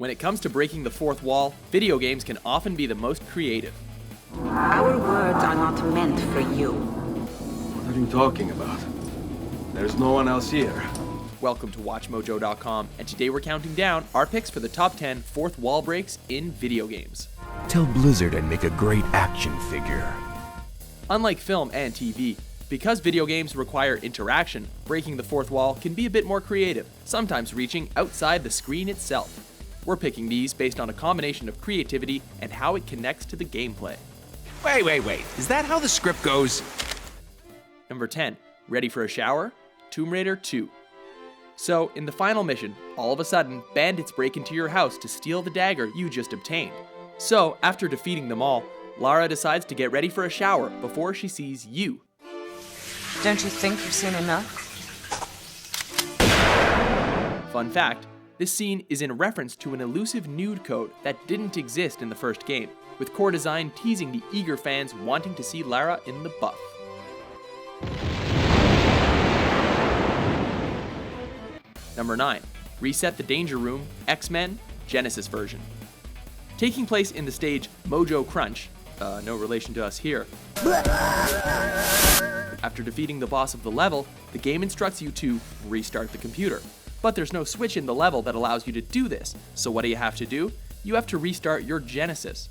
When it comes to breaking the fourth wall, video games can often be the most creative. Our words are not meant for you. What are you talking about? There's no one else here. Welcome to WatchMojo.com, and today we're counting down our picks for the top 10 fourth wall breaks in video games. Tell Blizzard I'd make a great action figure. Unlike film and TV, because video games require interaction, breaking the fourth wall can be a bit more creative, sometimes reaching outside the screen itself. We're picking these based on a combination of creativity and how it connects to the gameplay. Wait. Is that how the script goes? Number 10. Ready for a shower? Tomb Raider 2. So, in the final mission, all of a sudden, bandits break into your house to steal the dagger you just obtained. So, after defeating them all, Lara decides to get ready for a shower before she sees you. Don't you think you've seen enough? Fun fact, this scene is in reference to an elusive nude code that didn't exist in the first game, with core design teasing the eager fans wanting to see Lara in the buff. Number 9. Reset the Danger Room, X-Men, Genesis version. Taking place in the stage Mojo Crunch, no relation to us here. After defeating the boss of the level, the game instructs you to restart the computer. But there's no switch in the level that allows you to do this, so what do you have to do? You have to restart your Genesis.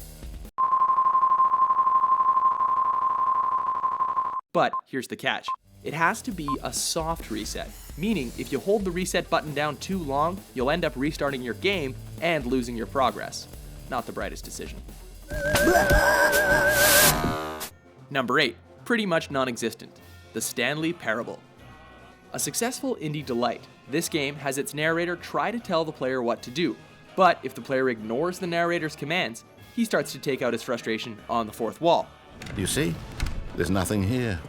But here's the catch. It has to be a soft reset, meaning if you hold the reset button down too long, you'll end up restarting your game and losing your progress. Not the brightest decision. Number 8. Pretty much non-existent. The Stanley Parable. A successful indie delight, this game has its narrator try to tell the player what to do, but if the player ignores the narrator's commands, he starts to take out his frustration on the fourth wall. You see? There's nothing here.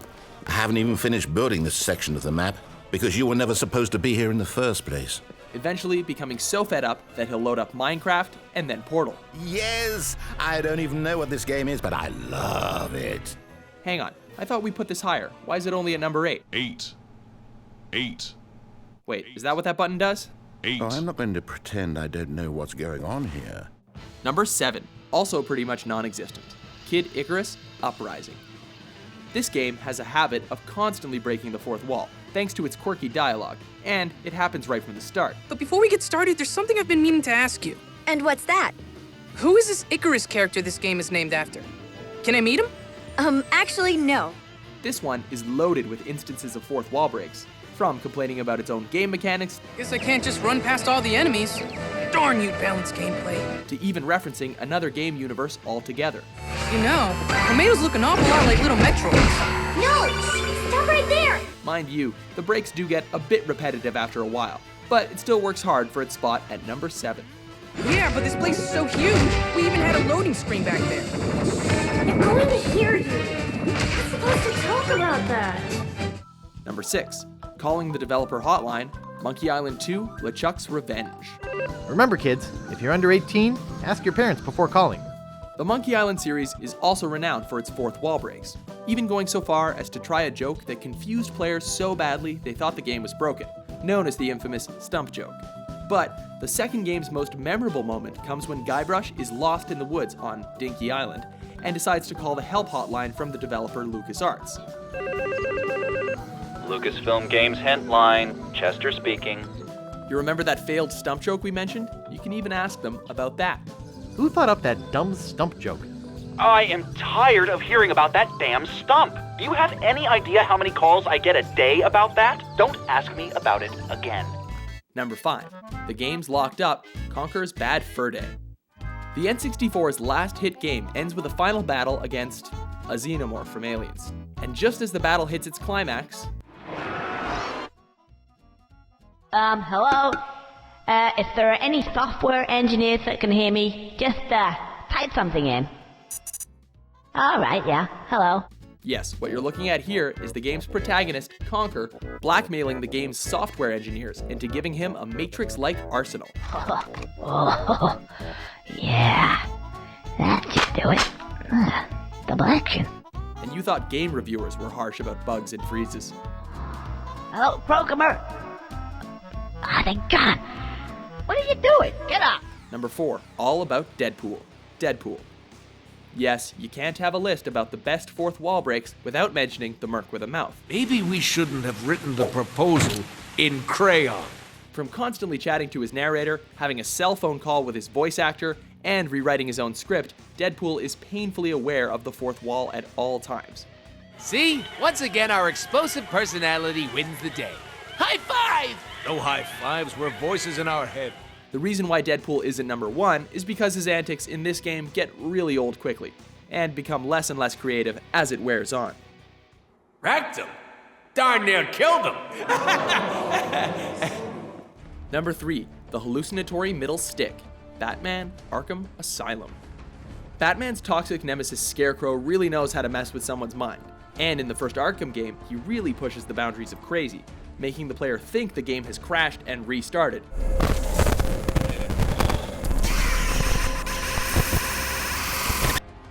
I haven't even finished building this section of the map because you were never supposed to be here in the first place. Eventually becoming so fed up that he'll load up Minecraft and then Portal. Yes! I don't even know what this game is, but I love it. Hang on, I thought we put this higher. Why is it only at number 8? 8. Wait, is that what that button does? 8. Oh, I'm not going to pretend I don't know what's going on here. Number 7, also pretty much non-existent. Kid Icarus, Uprising. This game has a habit of constantly breaking the fourth wall, thanks to its quirky dialogue, and it happens right from the start. But before we get started, there's something I've been meaning to ask you. And what's that? Who is this Icarus character this game is named after? Can I meet him? Actually, no. This one is loaded with instances of fourth wall breaks, from complaining about its own game mechanics, Guess I can't just run past all the enemies. Darn you, balanced gameplay. to even referencing another game universe altogether. You know, tomatoes look an awful lot like little Metroids. No! Stop right there! Mind you, the breaks do get a bit repetitive after a while, but it still works hard for its spot at number 7. Yeah, but this place is so huge, we even had a loading screen back there. They're going to hear you. We're supposed to talk about that. Number 6. Calling the developer hotline, Monkey Island 2, LeChuck's Revenge. Remember, kids, if you're under 18, ask your parents before calling. The Monkey Island series is also renowned for its fourth wall breaks, even going so far as to try a joke that confused players so badly they thought the game was broken, known as the infamous stump joke. But the second game's most memorable moment comes when Guybrush is lost in the woods on Dinky Island and decides to call the help hotline from the developer LucasArts. Lucasfilm Games hint line, Chester speaking. You remember that failed stump joke we mentioned? You can even ask them about that. Who thought up that dumb stump joke? I am tired of hearing about that damn stump. Do you have any idea how many calls I get a day about that? Don't ask me about it again. Number 5. The game's locked up, Conker's Bad Fur Day. The N64's last hit game ends with a final battle against a xenomorph from Aliens. And just as the battle hits its climax... Hello? If there are any software engineers that can hear me, just, type something in. Alright, yeah. Hello. Yes, what you're looking at here is the game's protagonist, Conker, blackmailing the game's software engineers into giving him a Matrix-like arsenal. Oh, yeah. That should do it. Double action. And you thought game reviewers were harsh about bugs and freezes. Hello, programmer. Ah, thank God. What are you doing? Get up. Number 4, all about Deadpool. Deadpool. Yes, you can't have a list about the best fourth wall breaks without mentioning the Merc with a mouth. Maybe we shouldn't have written the proposal in crayon. From constantly chatting to his narrator, having a cell phone call with his voice actor, and rewriting his own script, Deadpool is painfully aware of the fourth wall at all times. See? Once again, our explosive personality wins the day. High five! No high fives, we're voices in our head. The reason why Deadpool isn't number 1 is because his antics in this game get really old quickly, and become less and less creative as it wears on. Wrecked him? Darn near killed him! Number 3, the hallucinatory middle stick. Batman Arkham Asylum. Batman's toxic nemesis Scarecrow really knows how to mess with someone's mind, and in the first Arkham game, he really pushes the boundaries of crazy, making the player think the game has crashed and restarted.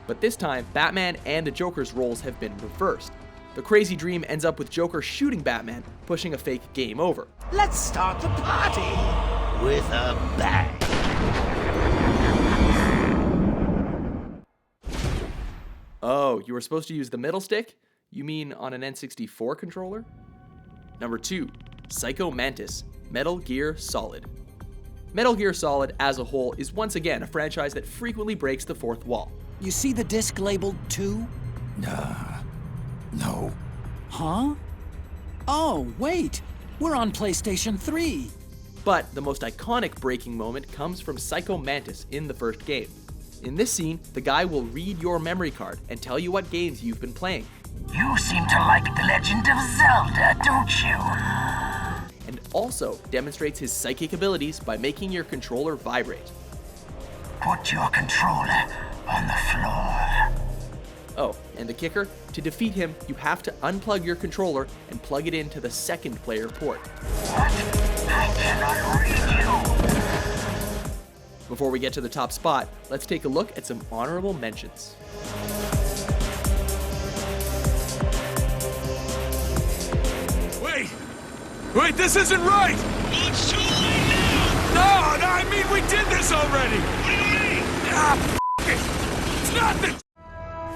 But this time, Batman and the Joker's roles have been reversed. The crazy dream ends up with Joker shooting Batman, pushing a fake game over. Let's start the party with a bang. Oh, you were supposed to use the middle stick? You mean on an N64 controller? Number 2, Psycho Mantis, Metal Gear Solid. Metal Gear Solid as a whole is once again a franchise that frequently breaks the fourth wall. You see the disc labeled 2? No. Huh? Oh, wait. We're on PlayStation 3. But the most iconic breaking moment comes from Psycho Mantis in the first game. In this scene, the guy will read your memory card and tell you what games you've been playing. You seem to like The Legend of Zelda, don't you? And also demonstrates his psychic abilities by making your controller vibrate. Put your controller on the floor. Oh, and the kicker? To defeat him, you have to unplug your controller and plug it into the second player port. What? I cannot read you. Before we get to the top spot, let's take a look at some honorable mentions. Wait, this isn't right! It's too late now! No, I mean, we did this already! What do you mean? It's not the...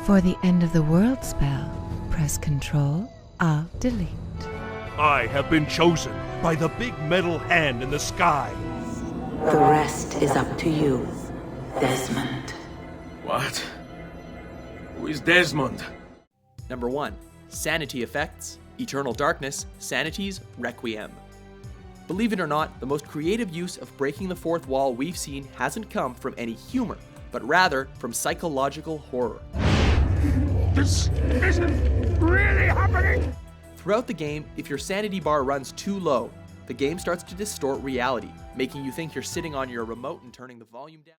For the end of the world spell, press Control, Alt, Delete. I have been chosen by the big metal hand in the sky. The rest is up to you, Desmond. What? Who is Desmond? Number 1, Sanity Effects, Eternal Darkness, Sanity's Requiem. Believe it or not, the most creative use of breaking the fourth wall we've seen hasn't come from any humor, but rather from psychological horror. This isn't really happening! Throughout the game, if your sanity bar runs too low, the game starts to distort reality, making you think you're sitting on your remote and turning the volume down.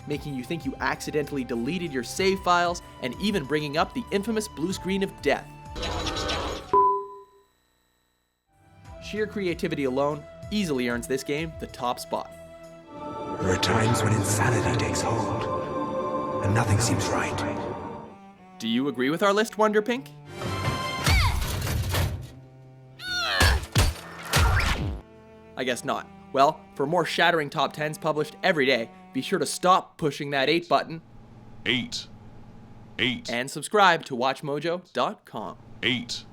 Making you think you accidentally deleted your save files, and even bringing up the infamous blue screen of death. Sheer creativity alone easily earns this game the top spot. There are times when insanity takes hold, and nothing seems right. Do you agree with our list, Wonderpink? I guess not. Well, for more shattering top 10s published every day, be sure to stop pushing that 8 button. 8. And subscribe to WatchMojo.com. 8.